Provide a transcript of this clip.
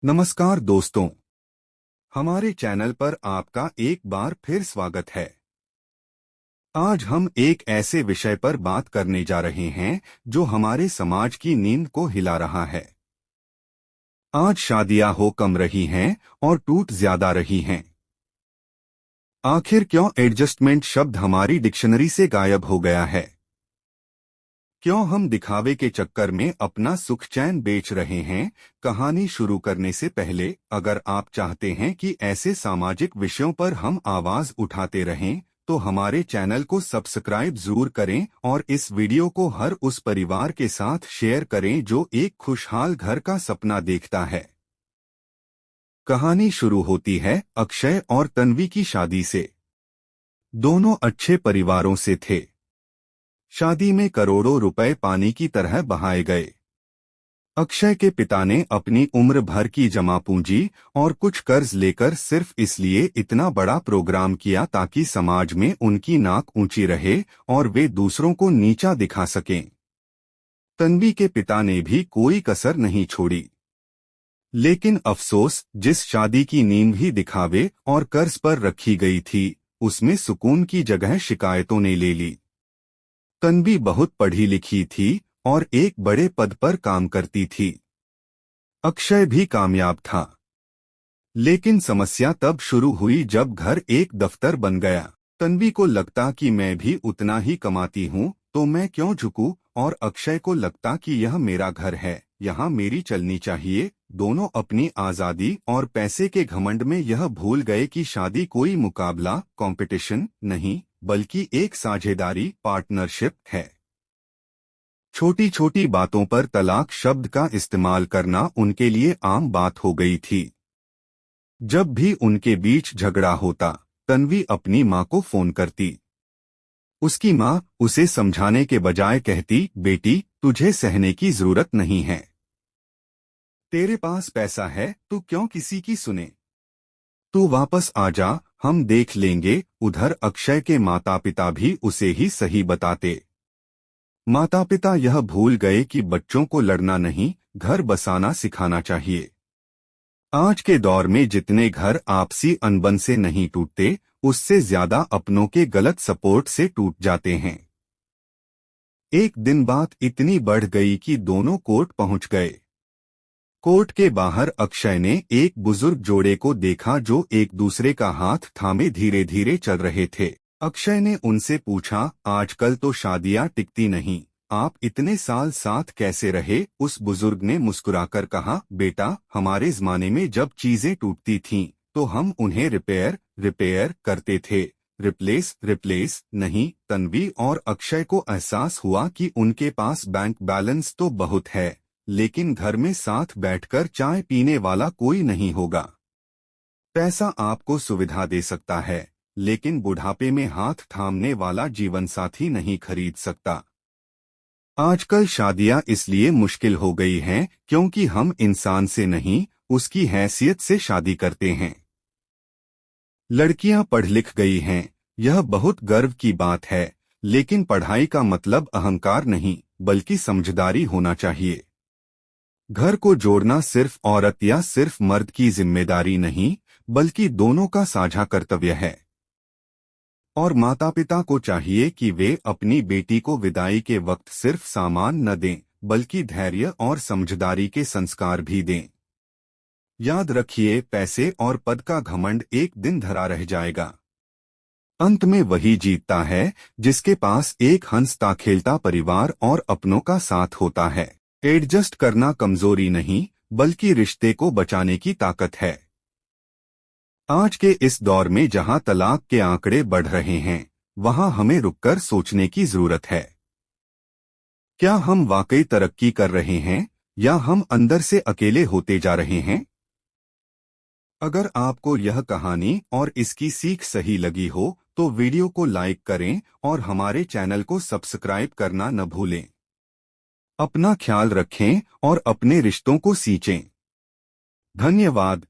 नमस्कार दोस्तों, हमारे चैनल पर आपका एक बार फिर स्वागत है। आज हम एक ऐसे विषय पर बात करने जा रहे हैं जो हमारे समाज की नींद को हिला रहा है। आज शादियां हो कम रही हैं और टूट ज्यादा रही हैं। आखिर क्यों एडजस्टमेंट शब्द हमारी डिक्शनरी से गायब हो गया है? क्यों हम दिखावे के चक्कर में अपना सुख चैन बेच रहे हैं? कहानी शुरू करने से पहले अगर आप चाहते हैं कि ऐसे सामाजिक विषयों पर हम आवाज उठाते रहें, तो हमारे चैनल को सब्सक्राइब जरूर करें और इस वीडियो को हर उस परिवार के साथ शेयर करें जो एक खुशहाल घर का सपना देखता है। कहानी शुरू होती है अक्षय और तन्वी की शादी से। दोनों अच्छे परिवारों से थे। शादी में करोड़ों रुपए पानी की तरह बहाए गए। अक्षय के पिता ने अपनी उम्र भर की जमा पूंजी और कुछ कर्ज लेकर सिर्फ इसलिए इतना बड़ा प्रोग्राम किया ताकि समाज में उनकी नाक ऊंची रहे और वे दूसरों को नीचा दिखा सकें। तन्वी के पिता ने भी कोई कसर नहीं छोड़ी। लेकिन अफसोस, जिस शादी की नींव ही दिखावे और कर्ज पर रखी गई थी, उसमें सुकून की जगह शिकायतों ने ले ली। तन्वी बहुत पढ़ी लिखी थी और एक बड़े पद पर काम करती थी। अक्षय भी कामयाब था। लेकिन समस्या तब शुरू हुई जब घर एक दफ्तर बन गया। तन्वी को लगता कि मैं भी उतना ही कमाती हूँ, तो मैं क्यों झुकूं, और अक्षय को लगता कि यह मेरा घर है, यहाँ मेरी चलनी चाहिए। दोनों अपनी आजादी और पैसे के घमंड में यह भूल गए कि शादी कोई मुकाबला, कंपटीशन नहीं, बल्कि एक साझेदारी, पार्टनरशिप है। छोटी छोटी बातों पर तलाक शब्द का इस्तेमाल करना उनके लिए आम बात हो गई थी। जब भी उनके बीच झगड़ा होता, तन्वी अपनी माँ को फोन करती। उसकी माँ उसे समझाने के बजाय कहती, बेटी, तुझे सहने की जरूरत नहीं है। तेरे पास पैसा है, तू क्यों किसी की सुने? तू वापस आ जा, हम देख लेंगे। उधर अक्षय के माता पिता भी उसे ही सही बताते। माता पिता यह भूल गए कि बच्चों को लड़ना नहीं, घर बसाना सिखाना चाहिए। आज के दौर में जितने घर आपसी अनबन से नहीं टूटते, उससे ज्यादा अपनों के गलत सपोर्ट से टूट जाते हैं। एक दिन बात इतनी बढ़ गई कि दोनों कोर्ट पहुंच गए। कोर्ट के बाहर अक्षय ने एक बुजुर्ग जोड़े को देखा जो एक दूसरे का हाथ थामे धीरे धीरे चल रहे थे। अक्षय ने उनसे पूछा, आजकल तो शादियां टिकती नहीं, आप इतने साल साथ कैसे रहे? उस बुजुर्ग ने मुस्कुराकर कहा, बेटा, हमारे जमाने में जब चीजें टूटती थीं, तो हम उन्हें रिपेयर करते थे, रिप्लेस नहीं। तन्वी और अक्षय को एहसास हुआ कि उनके पास बैंक बैलेंस तो बहुत है, लेकिन घर में साथ बैठकर चाय पीने वाला कोई नहीं होगा। पैसा आपको सुविधा दे सकता है, लेकिन बुढ़ापे में हाथ थामने वाला जीवन साथी नहीं खरीद सकता। आजकल शादियां इसलिए मुश्किल हो गई हैं क्योंकि हम इंसान से नहीं, उसकी हैसियत से शादी करते हैं। लड़कियां पढ़ लिख गई हैं, यह बहुत गर्व की बात है, लेकिन पढ़ाई का मतलब अहंकार नहीं, बल्कि समझदारी होना चाहिए। घर को जोड़ना सिर्फ औरत या सिर्फ मर्द की जिम्मेदारी नहीं, बल्कि दोनों का साझा कर्तव्य है। और माता पिता को चाहिए कि वे अपनी बेटी को विदाई के वक्त सिर्फ सामान न दें, बल्कि धैर्य और समझदारी के संस्कार भी दें। याद रखिए, पैसे और पद का घमंड एक दिन धरा रह जाएगा। अंत में वही जीतता है जिसके पास एक हंसता खेलता परिवार और अपनों का साथ होता है। एडजस्ट करना कमजोरी नहीं, बल्कि रिश्ते को बचाने की ताकत है। आज के इस दौर में जहां तलाक के आंकड़े बढ़ रहे हैं, वहां हमें रुककर सोचने की जरूरत है। क्या हम वाकई तरक्की कर रहे हैं, या हम अंदर से अकेले होते जा रहे हैं? अगर आपको यह कहानी और इसकी सीख सही लगी हो, तो वीडियो को लाइक करें और हमारे चैनल को सब्सक्राइब करना न भूलें। अपना ख्याल रखें और अपने रिश्तों को सींचें। धन्यवाद।